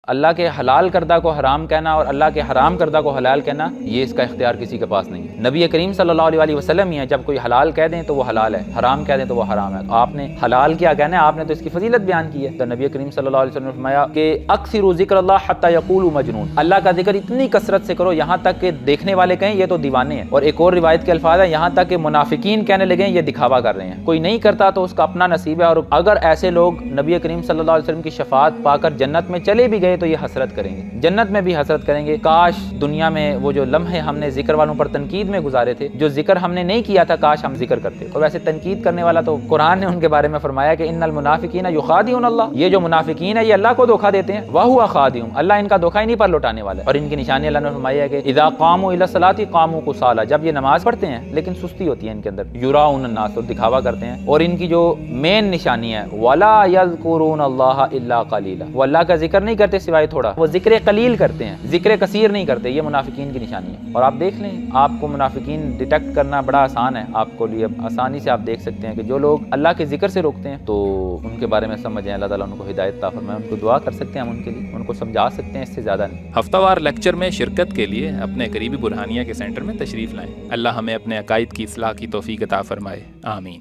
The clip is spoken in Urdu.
اللہ کے حلال کردہ کو حرام کہنا اور اللہ کے حرام کردہ کو حلال کہنا یہ اس کا اختیار کسی کے پاس نہیں ہے۔ نبی کریم صلی اللہ علیہ وسلم ہی ہے، جب کوئی حلال کہہ دیں تو وہ حلال ہے، حرام کہہ دیں تو وہ حرام ہے۔ آپ نے حلال کیا کہنا ہے، آپ نے تو اس کی فضیلت بیان کی ہے۔ تو نبی کریم صلی اللہ علیہ وسلم نے فرمایا کہ اکثروا ذکر اللہ حتی یقولوا مجنون، اللہ کا ذکر اتنی کثرت سے کرو یہاں تک کہ دیکھنے والے کہیں یہ تو دیوانے ہیں۔ اور ایک اور روایت کے الفاظ ہیں یہاں تک کہ منافقین کہنے لگے یہ دکھاوا کر رہے ہیں۔ کوئی نہیں کرتا تو اس کا اپنا نصیب ہے، اور اگر ایسے لوگ نبی کریم صلی اللہ علیہ وسلم کی شفاعت پا کر جنت میں چلے بھی گئے تو یہ حسرت کریں گے، جنت میں بھی حسرت کریں گے، کاش دنیا میں وہ جو لمحے ہم نے ذکر والوں پر تنقید میں گزارے تھے، جو ذکر ہم نے نہیں کیا تھا کاش ہم ذکر کرتے۔ اور ویسے تنقید کرنے والا تو قرآن نے ان کے بارے میں فرمایا کہ ان المنافقین یخادعون اللہ، یہ جو منافقین ہے یہ اللہ کو دھوکہ دیتے ہیں، وہو خادعهم، اللہ ان کا دھوکہ ہی نہیں پر لوٹانے والا ہے۔ اور ان کی نشانی اللہ نے فرمایا ہے کہ اذا قاموا الی الصلاۃ قاموا کسالى، جب یہ نماز پڑھتے ہیں لیکن سستی ہوتی ہے ان کے اندر، یراؤن الناس، اور دکھاوا کرتے ہیں۔ اور ان کی جو مین نشانی ہے ولا یذکرون اللہ الا قلیلا، وہ اللہ کا ذکر نہیں کرتے سوائے تھوڑا، وہ ذکر قلیل کرتے ہیں، ذکر کثیر نہیں کرتے۔ یہ منافقین کی نشانی ہے۔ اور آپ دیکھ لیں، آپ کو منافقین ڈیٹیکٹ کرنا بڑا آسان ہے، آپ کو لیے آسانی سے آپ دیکھ سکتے ہیں کہ جو لوگ اللہ کے ذکر سے روکتے ہیں تو ان کے بارے میں سمجھیں، اللہ تعالیٰ ان کو ہدایت عطا فرمائے، ان کو دعا کر سکتے ہیں ہم ان کے لیے، ان کو سمجھا سکتے ہیں، اس سے زیادہ نہیں۔ ہفتہ وار لیکچر میں شرکت کے لیے اپنے قریبی برہانیہ کے سینٹر میں تشریف لائیں۔ اللہ ہمیں اپنے عقائد کی اصلاح کی توفیق عطا فرمائے، آمین۔